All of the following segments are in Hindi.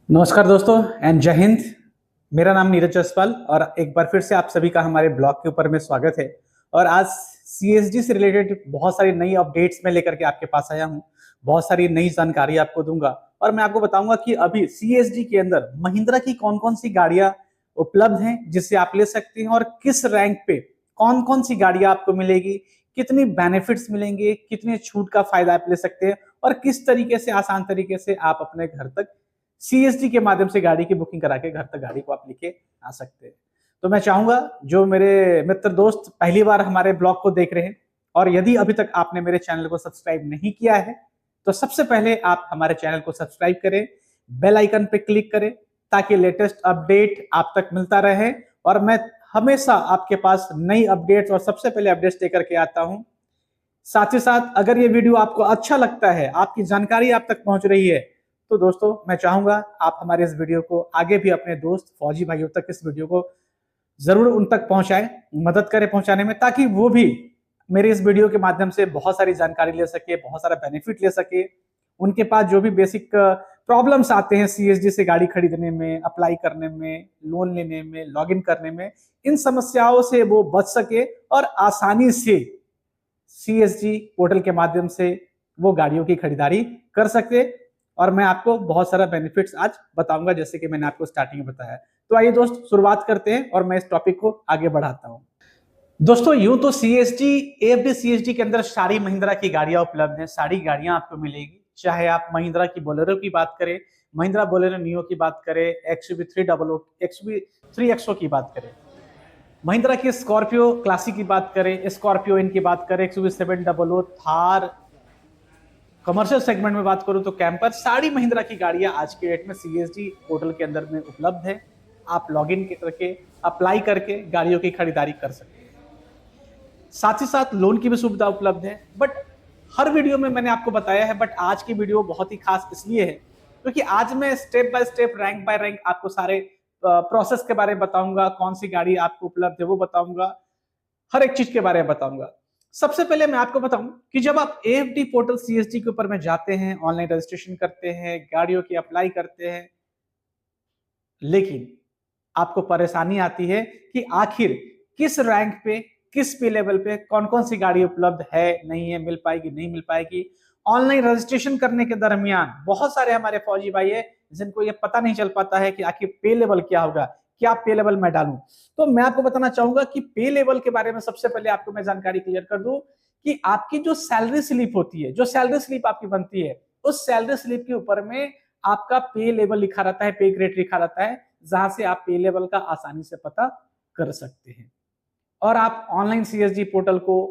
नमस्कार दोस्तों एंड जय हिंद। मेरा नाम नीरज जसवाल और एक बार फिर से आप सभी का हमारे ब्लॉग के ऊपर में स्वागत है। और आज सीएसडी से रिलेटेड बहुत सारी नई अपडेट्स में लेकर के आपके पास आया हूं। बहुत सारी नई जानकारी आपको दूंगा और मैं आपको बताऊंगा कि अभी सीएसडी के अंदर महिंद्रा की कौन कौन सी गाड़ियां उपलब्ध हैं जिससे आप ले सकते हैं और किस रैंक पे कौन कौन सी गाड़ियां आपको मिलेगी, कितनी बेनिफिट्स मिलेंगे, कितने छूट का फायदा आप ले सकते हैं और किस तरीके से आसान तरीके से आप अपने घर तक सीएसडी के माध्यम से गाड़ी की बुकिंग करा के घर तक गाड़ी को आप लेके आ सकते हैं। तो मैं चाहूंगा जो मेरे मित्र दोस्त पहली बार हमारे ब्लॉग को देख रहे हैं और यदि अभी तक आपने मेरे चैनल को सब्सक्राइब नहीं किया है तो सबसे पहले आप हमारे चैनल को सब्सक्राइब करें, बेल आइकन पे क्लिक करें ताकि लेटेस्ट अपडेट आप तक मिलता रहे और मैं हमेशा आपके पास नई अपडेट्स और सबसे पहले अपडेट्स लेकर के आता हूं। साथ ही साथ अगर ये वीडियो आपको अच्छा लगता है, आपकी जानकारी आप तक पहुंच रही है, तो दोस्तों मैं चाहूंगा आप हमारे इस वीडियो को आगे भी अपने दोस्त फौजी भाइयों तक इस वीडियो को जरूर उन तक पहुंचाएं, मदद करें पहुंचाने में, ताकि वो भी मेरे इस वीडियो के माध्यम से बहुत सारी जानकारी ले सके, बहुत सारा बेनिफिट ले सके। उनके पास जो भी बेसिक प्रॉब्लम्स आते हैं सीएसडी से गाड़ी खरीदने में, अप्लाई करने में, लोन लेने में, लॉगिन करने में, इन समस्याओं से वो बच सके और आसानी से सीएसजी पोर्टल के माध्यम से वो गाड़ियों की खरीदारी कर सकते। और मैं आपको बहुत सारा बेनिफिट्स आज बताऊंगा जैसे कि मैंने आपको स्टार्टिंग में बताया। तो आइए दोस्त शुरुआत करते हैं और मैं इस टॉपिक को आगे बढ़ाता हूं। दोस्तों यूं तो सीएसडी एएफडी सीएसडी के अंदर सारी महिंद्रा की गाड़ियां उपलब्ध हैं, सारी गाड़ियां आपको मिलेगी। चाहे आप महिंद्रा की बोलेरो की बात करें, महिंद्रा बोलेरो नियो की बात करें, एक्सयूवी 300, एक्सयूवी 3XO की बात करें, महिंद्रा की स्कॉर्पियो क्लासिक की बात करें, स्कॉर्पियो इन की बात करें, एक्सयूवी 700, थार, कमर्शियल सेगमेंट में बात करूं तो कैंपर, सारी महिंद्रा की गाड़ियां आज के डेट में सीएसडी पोर्टल के अंदर में उपलब्ध है। आप लॉगिन करके अप्लाई करके गाड़ियों की खरीदारी कर सकते हैं। साथ ही साथ लोन की भी सुविधा उपलब्ध है। बट हर वीडियो में मैंने आपको बताया है, बट आज की वीडियो बहुत ही खास इसलिए है क्योंकि आज मैं step by step, rank by rank आपको सारे प्रोसेस के बारे में बताऊंगा, कौन सी गाड़ी आपको उपलब्ध है वो बताऊंगा, हर एक चीज के बारे में बताऊंगा। सबसे पहले मैं आपको बताऊं कि जब आप एएफडी पोर्टल सीएसडी के ऊपर में जाते हैं, ऑनलाइन रजिस्ट्रेशन करते हैं, गाड़ियों की अप्लाई करते हैं, लेकिन आपको परेशानी आती है कि आखिर किस रैंक पे, किस पे लेवल पे कौन कौन सी गाड़ी उपलब्ध है, नहीं है, मिल पाएगी, नहीं मिल पाएगी। ऑनलाइन रजिस्ट्रेशन करने के दरमियान बहुत सारे हमारे फौजी भाई है जिनको ये पता नहीं चल पाता है कि आखिर पे लेवल क्या होगा, क्या पे लेवल मैं डालूं। तो मैं आपको बताना चाहूंगा कि पे लेवल के बारे में सबसे पहले आपको मैं जानकारी क्लियर कर दूं कि आपकी जो सैलरी स्लिप होती है, जो सैलरी स्लिप आपकी बनती है, उस सैलरी स्लिप के ऊपर में आपका पे लेवल लिखा रहता है, पे ग्रेड लिखा रहता है, जहां से आप पे लेवल का आसानी से पता कर सकते हैं। और आप ऑनलाइन सीएसडी पोर्टल को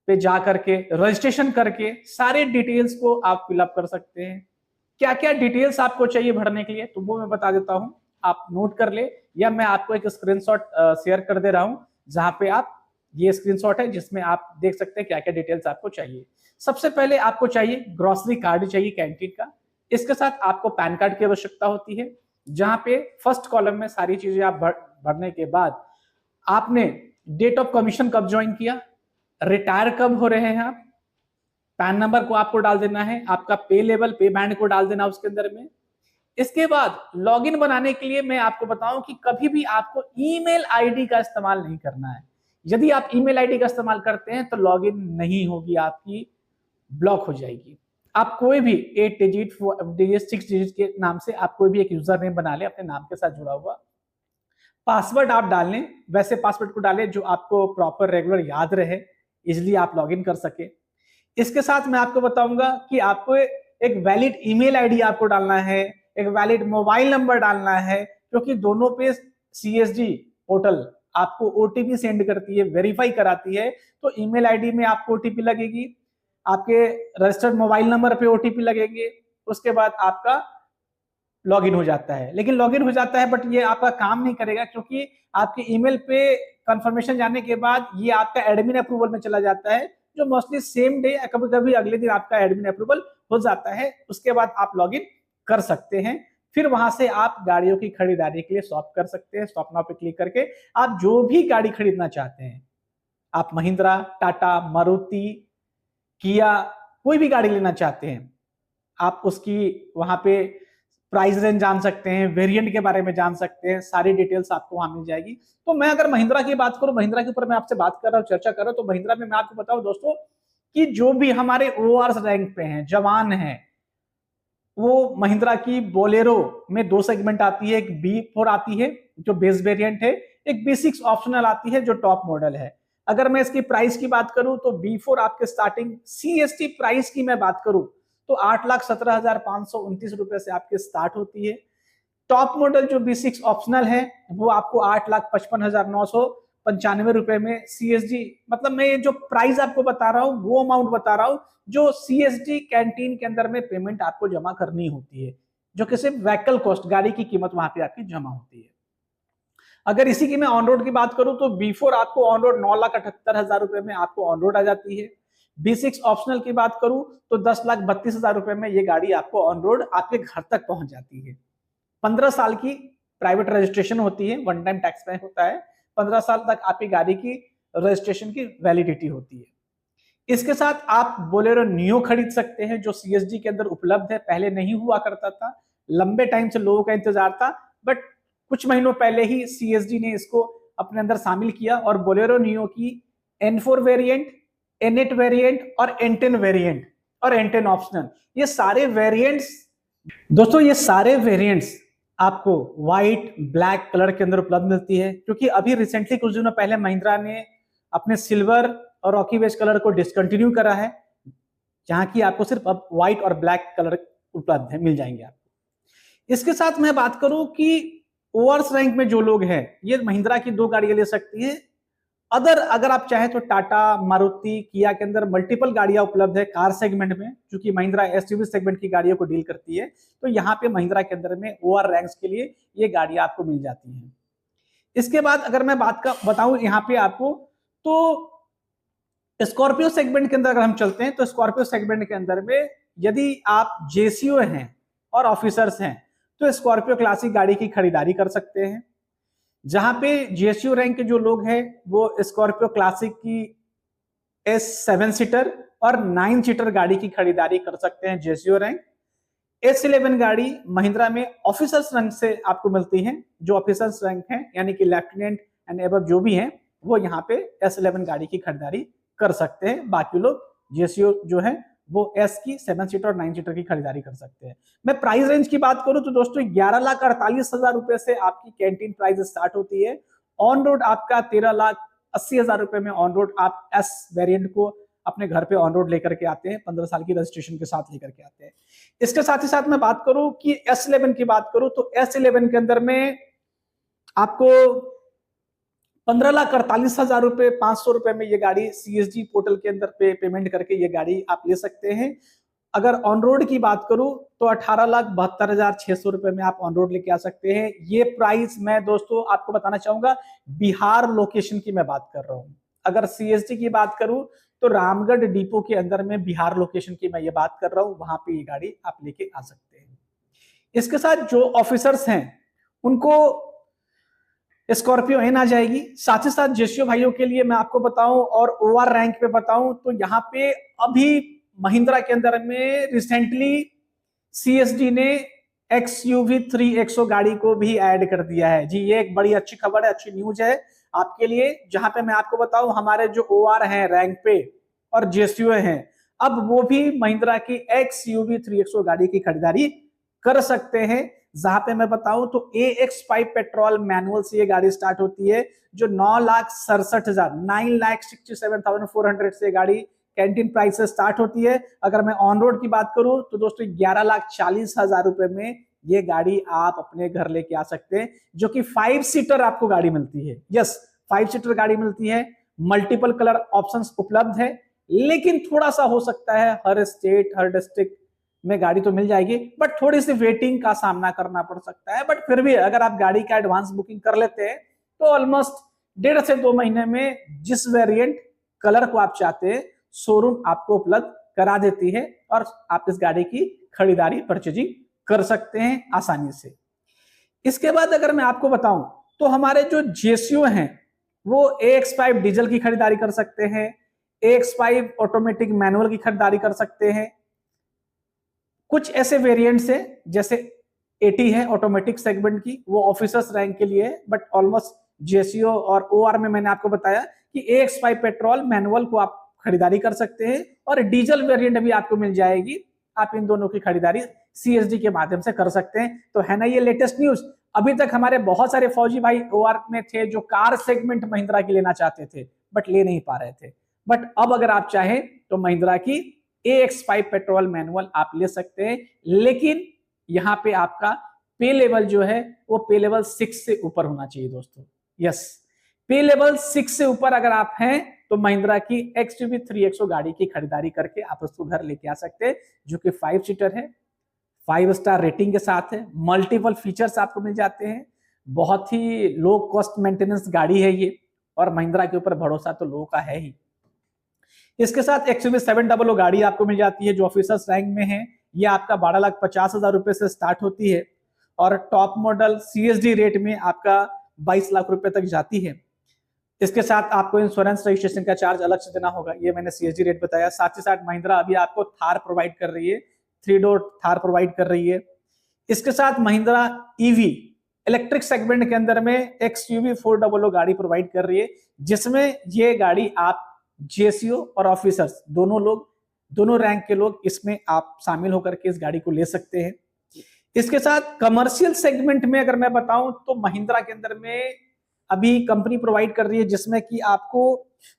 पे जा करके रजिस्ट्रेशन करके सारे डिटेल्स को आप फिलअप कर सकते हैं। क्या क्या डिटेल्स आपको चाहिए भरने के लिए तो वो मैं बता देता हूं, आप नोट कर ले, या मैं आपको एक स्क्रीनशॉट शेयर कर दे रहा हूं जहां पे आप, ये स्क्रीनशॉट है जिसमें आप देख सकते हैं क्या क्या डिटेल्स आपको चाहिए। सबसे पहले आपको चाहिए ग्रोसरी कार्ड चाहिए कैंटीन का। इसके साथ आपको पैन कार्ड की आवश्यकता होती है, जहां पे फर्स्ट कॉलम में सारी चीजें आप भरने के बाद आपने डेट ऑफ कमीशन कब ज्वाइन किया, रिटायर कब हो रहे हैं आप, पैन नंबर को आपको डाल देना है, आपका पे लेवल, पे बैंड को डाल देना उसके अंदर में। इसके बाद लॉगिन बनाने के लिए मैं आपको बताऊं कि कभी भी आपको ईमेल आईडी का इस्तेमाल नहीं करना है। यदि आप ईमेल आईडी का इस्तेमाल करते हैं तो लॉगिन नहीं होगी, आपकी ब्लॉक हो जाएगी। आप कोई भी 8 डिजिट, 4 डिजिट, 6 डिजिट के नाम से आप कोई भी एक यूजर नेम बना ले अपने नाम के साथ जुड़ा हुआ, पासवर्ड आप डाल लें, वैसे पासवर्ड को डालें जो आपको प्रॉपर रेगुलर याद रहे, इसलिए आप लॉगिन कर सके। इसके साथ मैं आपको बताऊंगा कि आपको एक वैलिड ईमेल आईडी आपको डालना है, एक वैलिड मोबाइल नंबर डालना है, क्योंकि दोनों पे सीएसडी पोर्टल आपको ओटीपी सेंड करती है, वेरीफाई कराती है। तो ईमेल आईडी में आपको ओटीपी लगेगी, आपके रजिस्टर्ड मोबाइल नंबर पे ओटीपी लगेंगे, उसके बाद आपका लॉगिन हो जाता है। लेकिन लॉगिन हो जाता है बट ये आपका काम नहीं करेगा, क्योंकि आपके ईमेल पे कंफर्मेशन जाने के बाद ये आपका एडमिन अप्रूवल में चला जाता है, जो मोस्टली सेम डे या कभी कभी अगले दिन आपका एडमिन अप्रूवल हो जाता है। उसके बाद आप लॉगिन कर सकते हैं। फिर वहां से आप गाड़ियों की खरीदारी के लिए शॉप कर सकते हैं। शॉप नाउ पे क्लिक करके आप जो भी गाड़ी खरीदना चाहते हैं, आप महिंद्रा, टाटा, मारुति, किया, कोई भी गाड़ी लेना चाहते हैं, आप उसकी वहां पे प्राइस रेंज जान सकते हैं, वेरिएंट के बारे में जान सकते हैं, सारी डिटेल्स आपको वहां मिल जाएगी। तो मैं अगर महिंद्रा की बात करूं, महिंद्रा के ऊपर मैं आपसे बात कर रहा हूं, चर्चा कर रहा हूं, तो महिंद्रा में मैं आपको बताऊं दोस्तों कि जो भी हमारे ओआर रैंक पे हैं, जवान हैं, वो महिंद्रा की बोलेरो में दो सेगमेंट आती है, एक B4 आती है जो बेस वेरिएंट है, एक B6 ऑप्शनल आती है जो टॉप मॉडल है। अगर मैं इसकी प्राइस की बात करूं तो B4 आपके स्टार्टिंग CST प्राइस की मैं बात करूं तो 8,17,529 रुपए से आपके स्टार्ट होती है। टॉप मॉडल जो B6 ऑप्शनल है वो आपको 8,55,995 रुपए में CSD, मतलब मैं ये जो प्राइस आपको बता रहा हूं वो अमाउंट बता रहा हूं जो CSD कैंटीन के अंदर में पेमेंट आपको जमा करनी होती है, जो कि सिर्फ व्हीकल कॉस्ट, गाड़ी की कीमत वहां पे आपकी जमा होती है। अगर इसी की मैं ऑन रोड की बात करूं तो B4 आपको ऑन रोड 9,78,000 रुपए में आपको ऑन रोड आ जाती है। B6 ऑप्शनल की बात करूं तो 10,32,000 रुपए में ये गाड़ी आपको ऑन रोड आपके घर तक पहुंच जाती है। 15 साल की प्राइवेट रजिस्ट्रेशन होती है, वन टाइम टैक्स पे होता है, 15 साल तक आपकी गाड़ी की रजिस्ट्रेशन की वैलिडिटी होती है। इसके साथ आप बोलेरो नियो खरीद सकते हैं जो CSD के अंदर उपलब्ध है, पहले नहीं हुआ करता था, लंबे टाइम से लोगों का इंतजार था, बट कुछ महीनों पहले ही CSD ने इसको अपने अंदर शामिल किया और बोलेरो नियो की N4 वेरिएंट, N8 वेरिएंट और N10 वेरिएंट और N10 ऑप्शनल, ये सारे वेरिएंट्स दोस्तों, ये सारे वेरिएंट्स आपको व्हाइट ब्लैक कलर के अंदर उपलब्ध मिलती है, क्योंकि अभी रिसेंटली कुछ दिनों पहले महिंद्रा ने अपने सिल्वर और रॉकी बेज कलर को डिसकंटिन्यू करा है, जहां की आपको सिर्फ अब व्हाइट और ब्लैक कलर उपलब्ध है, मिल जाएंगे आपको। इसके साथ मैं बात करूं कि ओवर्स रैंक में जो लोग हैं ये महिंद्रा की दो गाड़ियां ले सकती है। अगर आप चाहे तो टाटा, मारुति, किया के अंदर मल्टीपल गाड़ियां उपलब्ध है कार सेगमेंट में, क्योंकि महिंद्रा एसयूवी सेगमेंट की गाड़ियों को डील करती है, तो यहाँ पे महिंद्रा के अंदर में ओआर रैंक्स के लिए ये गाड़ियां आपको मिल जाती हैं। इसके बाद अगर मैं बात का बताऊं यहाँ पे आपको, तो स्कॉर्पियो सेगमेंट के अंदर अगर हम चलते हैं तो स्कॉर्पियो सेगमेंट के अंदर में यदि आप जेसीओ हैं और ऑफिसर्स हैं तो स्कॉर्पियो क्लासिक गाड़ी की खरीदारी कर सकते हैं। जहां पे जेसीओ रैंक के जो लोग हैं वो स्कॉर्पियो क्लासिक की S7 सीटर और 9 सीटर गाड़ी की खरीदारी कर सकते हैं जेसीओ रैंक। S11 गाड़ी महिंद्रा में ऑफिसर्स रैंक से आपको मिलती है, जो ऑफिसर्स रैंक है यानी कि लेफ्टिनेंट एंड एबव जो भी हैं वो यहाँ पे S11 गाड़ी की खरीदारी कर सकते हैं। बाकी लोग जेसीओ जो है वो S की 7 सीटर और 9 सीटर की खरीदारी कर सकते हैं। मैं प्राइस रेंज की बात करूं तो दोस्तों 11,48,000 रुपए से आपकी कैंटीन प्राइस स्टार्ट होती है। ऑन रोड आपका 13,80,000 रुपए में ऑन रोड आप S वेरिएंट को अपने घर पे ऑन रोड लेकर के आते हैं, 15 साल की रजिस्ट्रेशन के साथ लेकर के आते हैं। इसके साथ ही साथ मैं बात करूं कि S11 की बात करूं तो S11 के अंदर में आपको 15,48,000 रुपए 500 रुपए में ये गाड़ी CSD पोर्टल के अंदर पे पेमेंट करके ये गाड़ी आप ले सकते हैं। अगर ऑन रोड की बात करूं तो 18,72,600 रुपए में आप ऑन रोड लेके आ सकते हैं। ये प्राइस मैं दोस्तों आपको बताना चाहूंगा बिहार लोकेशन की मैं बात कर रहा हूं। अगर CSD की बात करूं तो रामगढ़ डिपो के अंदर में बिहार लोकेशन की मैं ये बात कर रहा हूं, वहां पे ये गाड़ी आप लेके आ सकते हैं। इसके साथ जो ऑफिसर्स हैं उनको स्कॉर्पियो एन आ जाएगी। साथ ही साथ जेसीओ भाइयों के लिए मैं आपको बताऊं और ओआर रैंक पे बताऊं तो यहाँ पे अभी महिंद्रा के अंदर में रिसेंटली CSD ने XUV 3XO गाड़ी को भी ऐड कर दिया है। जी ये एक बड़ी अच्छी खबर है, अच्छी न्यूज है आपके लिए, जहां पे मैं आपको बताऊं हमारे जो OR हैं रैंक पे और जेसीओ हैं, अब वो भी महिंद्रा की XUV 3XO गाड़ी की खरीदारी कर सकते हैं। जहां पे मैं बताऊं तो AX5 पेट्रोल मैनुअल से ये गाड़ी स्टार्ट होती है, जो 9,67,000 9,67,400 से गाड़ी कैंटीन प्राइस से स्टार्ट होती है। अगर मैं ऑन रोड की बात करूं तो दोस्तों 11,40,000 रुपए में ये गाड़ी आप अपने घर लेके आ सकते हैं, जो कि 5 सीटर आपको गाड़ी मिलती है। यस 5 सीटर गाड़ी मिलती है, मल्टीपल कलर ऑप्शंस उपलब्ध है, लेकिन थोड़ा सा हो सकता है हर स्टेट हर डिस्ट्रिक्ट में गाड़ी तो मिल जाएगी बट थोड़ी सी वेटिंग का सामना करना पड़ सकता है। बट फिर भी अगर आप गाड़ी का एडवांस बुकिंग कर लेते हैं तो ऑलमोस्ट 1.5 से 2 महीने में जिस वेरिएंट कलर को आप चाहते हैं शोरूम आपको उपलब्ध करा देती है और आप इस गाड़ी की खरीदारी परचेजिंग कर सकते हैं आसानी से। इसके बाद अगर मैं आपको बताऊं तो हमारे जो जेसीओ हैं वो AX5 डीजल की खरीदारी कर सकते हैं, AX5 ऑटोमेटिक मैनुअल की खरीदारी कर सकते हैं। कुछ ऐसे वेरिएंट्स हैं जैसे 80 है ऑटोमेटिक सेगमेंट की, वो ऑफिसर्स रैंक के लिए है, बट ऑलमोस्ट जेसीओ और ओआर में मैंने आपको बताया कि AX5 पेट्रोल मैनुअल को आप खरीदारी कर सकते हैं और डीजल वेरिएंट भी आपको मिल जाएगी। आप इन दोनों की खरीदारी सीएसडी के माध्यम से कर सकते हैं। तो है ना ये लेटेस्ट न्यूज। अभी तक हमारे बहुत सारे फौजी भाई ओआर में थे जो कार सेगमेंट महिंद्रा की लेना चाहते थे बट ले नहीं पा रहे थे, बट अब अगर आप चाहें तो महिंद्रा की AX5 पेट्रोल मैनुअल आप ले सकते हैं, लेकिन यहां पे आपका पे लेवल जो है वो पे लेवल 6 से ऊपर होना चाहिए दोस्तों। यस, पे लेवल 6 से ऊपर अगर आप हैं तो महिंद्रा की XUV 3XO गाड़ी की खरीदारी करके आप उसको घर लेके आ सकते हैं, जो कि 5 सीटर है, 5 स्टार रेटिंग के साथ है, मल्टीपल फीचर्स आपको मिल जाते हैं, बहुत ही लो कॉस्ट मेंटेनेंस गाड़ी है ये, और महिंद्रा के ऊपर भरोसा तो लोगों का है ही। इसके साथ XUV 700 गाड़ी आपको मिल जाती है जो ऑफिसर्स रैंक में है। ये आपका 12,50,000 रुपए से स्टार्ट होती है और टॉप मॉडल CSD रेट में आपका 22 लाख रुपए तक जाती है। इसके साथ आपको इंश्योरेंस रजिस्ट्रेशन का चार्ज अलग से देना होगा, ये मैंने CSD रेट बताया। साथ ही साथ महिंद्रा अभी आपको थार प्रोवाइड कर रही है, 3 डोर थार प्रोवाइड कर रही है। इसके साथ महिंद्रा EV इलेक्ट्रिक सेगमेंट के अंदर में XUV 400 गाड़ी प्रोवाइड कर रही है, जिसमें ये गाड़ी आप जेसीओ और ऑफिसर्स दोनों रैंक के लोग इसमें आप शामिल होकर के इस गाड़ी को ले सकते हैं। इसके साथ कमर्शियल सेगमेंट में अगर मैं बताऊं तो महिंद्रा के अंदर में अभी कंपनी प्रोवाइड कर रही है जिसमें कि आपको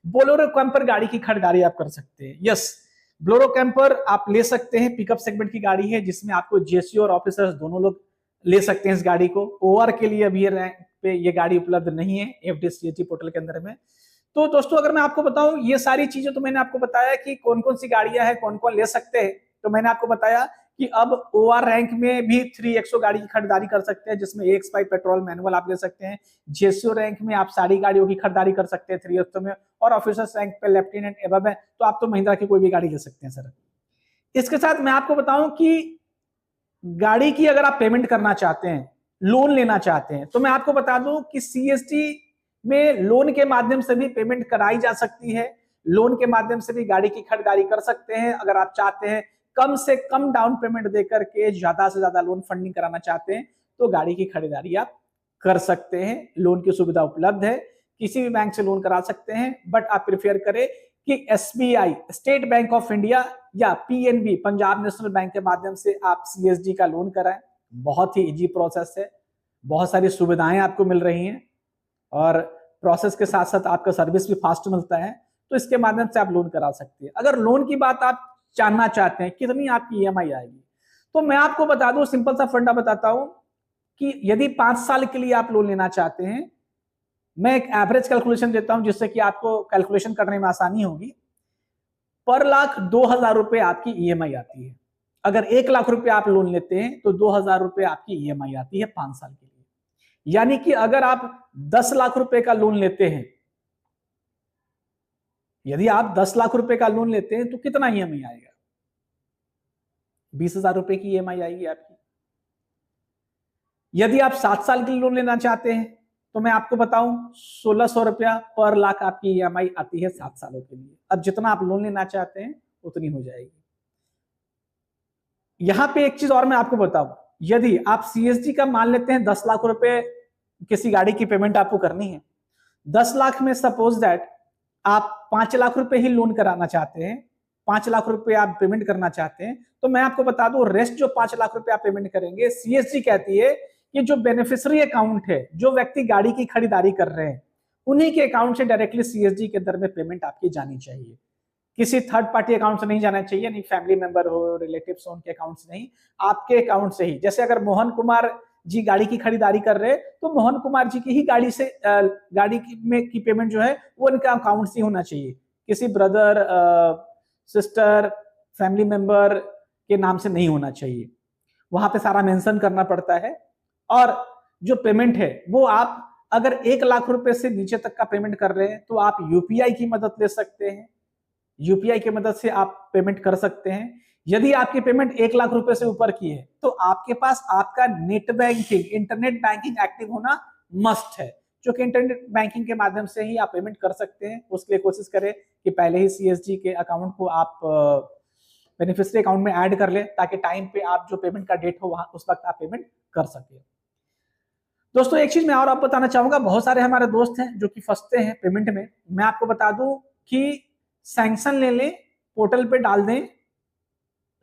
बोलेरो कैंपर गाड़ी की खरीदारी आप कर सकते हैं। यस, बोलेरो कैंपर आप ले सकते हैं, पिकअप सेगमेंट की गाड़ी है जिसमें आपको जेसीओ और ऑफिसर्स दोनों लोग ले सकते हैं इस गाड़ी को। ओआर के लिए अभी रैंक पे ये गाड़ी उपलब्ध नहीं है FDCHG पोर्टल के अंदर में। तो दोस्तों अगर मैं आपको बताऊं ये सारी चीजें तो मैंने आपको बताया कि कौन कौन सी गाड़ियां हैं, कौन कौन ले सकते हैं। तो मैंने आपको बताया कि अब ओआर रैंक में भी 3XO गाड़ी की खरीदारी कर सकते हैं जिसमें AX5 पेट्रोल मैनुअल आप ले सकते हैं। जेसीओ रैंक में आप सारी गाड़ियों की खरीदारी कर सकते हैं 3XO में, और ऑफिसर्स रैंक पे लेफ्टिनेंट एबव है तो आप तो महिंद्रा की कोई भी गाड़ी ले सकते हैं सर। इसके साथ मैं आपको बताऊं कि गाड़ी की अगर आप पेमेंट करना चाहते हैं, लोन लेना चाहते हैं, तो मैं आपको बता दूं कि CSD में लोन के माध्यम से भी पेमेंट कराई जा सकती है। लोन के माध्यम से भी गाड़ी की खरीदारी कर सकते हैं। अगर आप चाहते हैं कम से कम डाउन पेमेंट देकर के ज्यादा से ज्यादा लोन फंडिंग कराना चाहते हैं तो गाड़ी की खरीदारी आप कर सकते हैं। लोन की सुविधा उपलब्ध है, किसी भी बैंक से लोन करा सकते हैं, बट आप प्रिफेयर करें कि SBI state bank of India या PNB पंजाब नेशनल बैंक के माध्यम से आप CSD का लोन कराएं। बहुत ही इजी प्रोसेस है, बहुत सारी सुविधाएं आपको मिल रही हैं और प्रोसेस के साथ साथ आपका सर्विस भी फास्ट मिलता है, तो इसके माध्यम से आप लोन करा सकते हैं। अगर लोन की बात आप जानना चाहते हैं कितनी आपकी EMI आएगी, तो मैं आपको बता दूं, सिंपल सा फंडा बताता हूं कि यदि 5 साल के लिए आप लोन लेना चाहते हैं, मैं एक एवरेज कैलकुलेशन देता हूं जिससे कि आपको कैलकुलेशन करने में आसानी होगी। पर लाख 2,000 रुपए आपकी EMI आती है। अगर 1 लाख रुपए आप लोन लेते हैं तो 2,000 रुपए आपकी EMI आती है 5 साल के लिए। यानी कि अगर आप 10 लाख रुपए का लोन लेते हैं, यदि आप 10 लाख रुपए का लोन लेते हैं तो कितना EMI आएगा? 20,000 रुपए की EMI आएगी आपकी। यदि आप 7 साल के लिए लोन लेना चाहते हैं तो मैं आपको बताऊं 1,600 रुपया पर लाख आपकी EMI आती है 7 सालों के लिए। अब जितना आप लोन लेना चाहते हैं उतनी हो जाएगी। यहां पे एक चीज और मैं आपको बताऊं, यदि आप CSD का मान लेते हैं 10 लाख रुपए किसी गाड़ी की पेमेंट आपको करनी है, 10 लाख में सपोज दैट आप 5 लाख रुपए ही लोन कराना चाहते हैं, 5 लाख रुपए आप पेमेंट करना चाहते हैं, तो मैं आपको बता दूं रेस्ट जो 5 लाख रुपए आप पेमेंट करेंगे, CSD कहती है कि जो बेनिफिशियरी अकाउंट है, जो व्यक्ति गाड़ी की खरीदारी कर रहे हैं, उन्हीं के अकाउंट से डायरेक्टली CSD के अंदर में पेमेंट आपकी जानी चाहिए। किसी थर्ड पार्टी अकाउंट से नहीं जाना चाहिए, नहीं फैमिली मेंबर हो, रिलेटिव्स हो, उनके अकाउंट से नहीं, आपके अकाउंट से ही। जैसे अगर मोहन कुमार जी गाड़ी की खरीदारी कर रहे हैं तो मोहन कुमार जी की ही गाड़ी से गाड़ी की पेमेंट जो है वो उनका अकाउंट से होना चाहिए, किसी ब्रदर सिस्टर फैमिली मेंबर के नाम से नहीं होना चाहिए। वहां पे सारा मेंशन करना पड़ता है। और जो पेमेंट है वो आप अगर 1 लाख रुपए से नीचे तक का पेमेंट कर रहे हैं तो आप UPI की मदद ले सकते हैं, UPI की मदद से आप पेमेंट कर सकते हैं। यदि आपकी पेमेंट 1 लाख रुपए से ऊपर की है तो आपके पास आपका net banking, internet banking active होना मस्ट है, जो कि इंटरनेट बैंकिंग के माध्यम से ही आप पेमेंट कर सकते हैं। उसके लिए कोशिश करें कि पहले ही CSD के अकाउंट को आप बेनिफिशियरी अकाउंट में ऐड कर ले, ताकि टाइम पे आप जो पेमेंट का डेट हो वहां उस वक्त आप पेमेंट कर सके। दोस्तों एक चीज मैं और आपको बताना चाहूंगा, बहुत सारे हमारे दोस्त हैं जो कि फंसते हैं पेमेंट में। मैं आपको बता दूं कि सैंक्शन ले लें, पोर्टल पे डाल दें,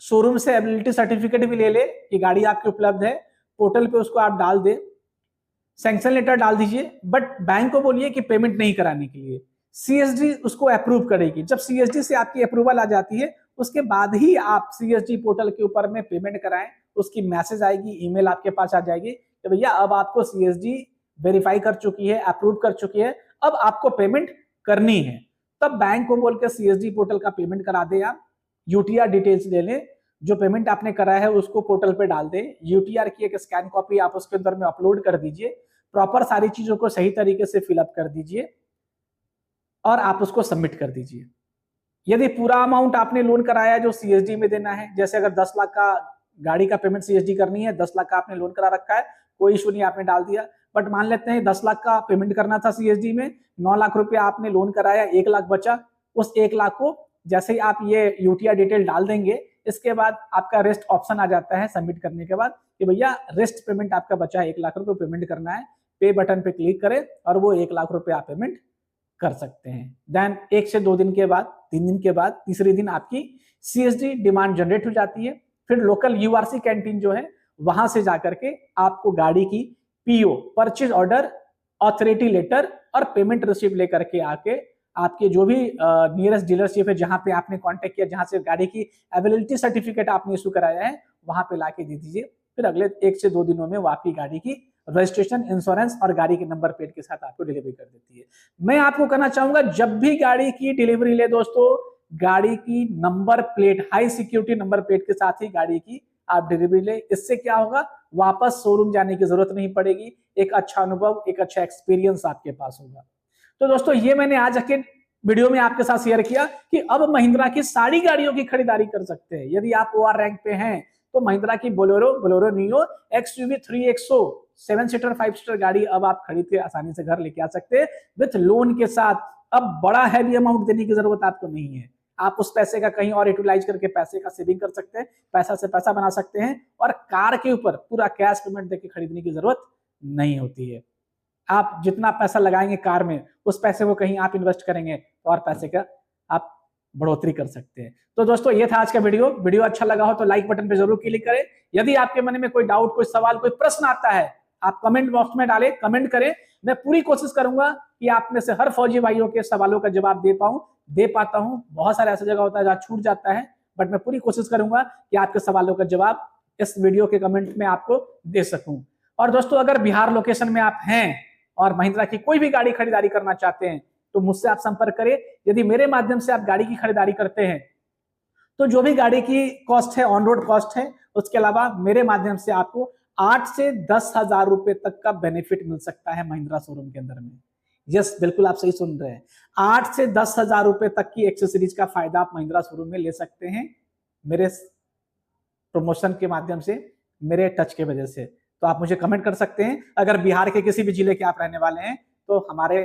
शोरूम से एबिलिटी सर्टिफिकेट भी ले ले कि गाड़ी आपकी उपलब्ध है, पोर्टल पे उसको आप डाल दें, सैंक्शन लेटर डाल दीजिए, बट बैंक को बोलिए कि पेमेंट नहीं कराने के लिए। सीएसडी उसको अप्रूव करेगी। जब सीएसडी से आपकी अप्रूवल आ जाती है उसके बाद ही आप सीएसडी पोर्टल के ऊपर में पेमेंट कराएं। उसकी मैसेज आएगी, ईमेल आपके पास आ जाएगी कि भैया अब आपको सीएसडी वेरीफाई कर चुकी है, अप्रूव कर चुकी है, अब आपको पेमेंट करनी है। तब बैंक को बोल के सीएसडी पोर्टल का पेमेंट करा दे। आप यूटीआर डिटेल्स ले लें, जो पेमेंट आपने कराया है उसको पोर्टल पे डाल दें, यूटीआर की एक स्कैन कॉपी आप उसके अंदर में अपलोड कर दीजिए, प्रॉपर सारी चीजों को सही तरीके से फिलअप कर दीजिए और आप उसको सबमिट कर दीजिए। यदि पूरा अमाउंट आपने लोन कराया है जो सीएसडी में देना है, जैसे अगर 10 लाख का गाड़ी का पेमेंट सीएसडी करनी है, 10 लाख का आपने लोन करा रखा है, कोई इशू नहीं, आपने डाल दिया। बट मान लेते हैं 10 लाख का पेमेंट करना था सीएसडी में, 9 लाख रुपया आपने लोन कराया, 1 लाख बचा। उस 1 लाख को जैसे ही आप ये यूटीआर डिटेल डाल देंगे, इसके बाद आपका रेस्ट ऑप्शन आ जाता है सबमिट करने के बाद कि भैया रेस्ट पेमेंट आपका बचा है, 1 लाख रुपए पेमेंट करना है, पे बटन पे क्लिक करें और वो 1 लाख रुपए आप पेमेंट कर सकते हैं। देन 1 से 2 दिन के बाद, 3 दिन के बाद, तीसरे दिन आपकी सीएसडी डिमांड जनरेट हो जाती है। फिर लोकल यूआरसी कैंटीन जो है वहां से जाकर के आपको गाड़ी की PO, purchase order, authority letter और पेमेंट रिसीप्ट लेकर के आके आपके जो भी नियरेस्ट डीलरशिप है जहां पे आपने कांटेक्ट किया, जहां से गाड़ी की अवेलेबिलिटी सर्टिफिकेट आपने इशू कराया है, वहां पे लाके दे दीजिए। फिर अगले 1 से 2 दिनों में वो आपकी गाड़ी की रजिस्ट्रेशन, इंश्योरेंस और गाड़ी के नंबर प्लेट के साथ आपको डिलीवरी कर देती है। मैं आपको कहना चाहूंगा, जब भी गाड़ी की डिलीवरी ले दोस्तों, गाड़ी की number plate, high security number plate के साथ ही गाड़ी की आप डिलीवरी ले। इससे क्या होगा, वापस शोरूम जाने की जरूरत नहीं पड़ेगी, एक अच्छा अनुभव, एक अच्छा एक्सपीरियंस आपके पास होगा। तो दोस्तों ये मैंने आज के वीडियो में आपके साथ शेयर किया कि अब महिंद्रा की सारी गाड़ियों की खरीदारी कर सकते हैं। यदि आप ओआर रैंक पे हैं तो महिंद्रा की Bolero, Bolero neo, XUV 3XO 7 seater 5 seater गाड़ी अब आप खरीद के आसानी से घर लेके आ सकते हैं विथ लोन के साथ। अब बड़ा हैवी अमाउंट देने की जरूरत आपको नहीं है, आप उस पैसे का कहीं और यूटिलाइज करके पैसे का सेविंग कर सकते हैं, पैसा से पैसा बना सकते हैं और कार के ऊपर पूरा कैश पेमेंट देके खरीदने की जरूरत नहीं होती है। आप जितना पैसा लगाएंगे कार में, उस पैसे को कहीं आप इन्वेस्ट करेंगे और पैसे का आप बढ़ोतरी कर सकते हैं। तो दोस्तों ये था आज का वीडियो अच्छा लगा हो तो लाइक बटन पे जरूर क्लिक करें। यदि आपके मन में कोई डाउट, कोई सवाल, कोई प्रश्न आता है, आप कमेंट बॉक्स में डालें, कमेंट करें। मैं पूरी कोशिश करूंगा कि आप में से हर फौजी भाइयों के सवालों का जवाब दे पाता हूं। बहुत सारे ऐसा जगह होता है जहां छूट जाता है, बट मैं पूरी कोशिश करूंगा कि आपके सवालों का जवाब इस वीडियो के कमेंट में आपको दे सकूं। और दोस्तों अगर बिहार लोकेशन में आप हैं और महिंद्रा की कोई भी गाड़ी खरीदारी करना चाहते हैं तो मुझसे आप संपर्क करें। यदि मेरे माध्यम से आप गाड़ी की खरीदारी करते हैं तो जो भी गाड़ी की कॉस्ट है, ऑन रोड कॉस्ट है, उसके अलावा मेरे माध्यम से आपको 8 से 10 हजार रुपए तक का बेनिफिट मिल सकता है महिंद्रा शोरूम के अंदर में। यस, बिल्कुल आप सही सुन रहे हैं, 8 से 10 हजार रुपए तक की एक्सेसरीज का फायदा आप महिंद्रा शोरूम में ले सकते हैं मेरे प्रमोशन के माध्यम से, मेरे टच के वजह से। तो आप मुझे कमेंट कर सकते हैं। अगर बिहार के किसी भी जिले के आप रहने वाले हैं तो हमारे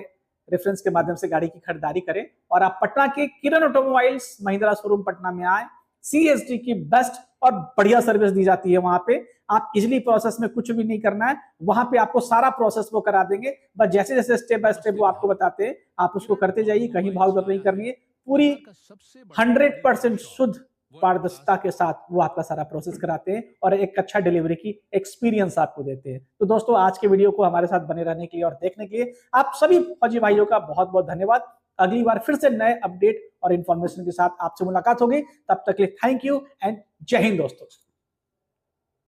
रेफरेंस के माध्यम से गाड़ी की खरीदारी करें और आप पटना के किरण ऑटोमोबाइल्स महिंद्रा शोरूम पटना में आए। सीएसडी की बेस्ट और बढ़िया सर्विस दी जाती है वहां पे। आप इजिली प्रोसेस में कुछ भी नहीं करना है, वहां पे आपको सारा प्रोसेस वो करा देंगे। बस जैसे जैसे स्टेप बाय स्टेप वो आपको बताते हैं, आप उसको करते जाइए, कहीं भाव नहीं करनी है। पूरी 100% शुद्ध पारदर्शिता के साथ वो आपका सारा प्रोसेस कराते हैं और एक अच्छा डिलीवरी की एक्सपीरियंस आपको देते हैं। तो दोस्तों आज के वीडियो को हमारे साथ बने रहने के लिए और देखने के लिए आप सभी फौजी भाइयों का बहुत बहुत धन्यवाद। अगली बार फिर से नए अपडेट और इंफॉर्मेशन के साथ आपसे मुलाकात होगी। तब तक के लिए थैंक यू एंड जय हिंद दोस्तों।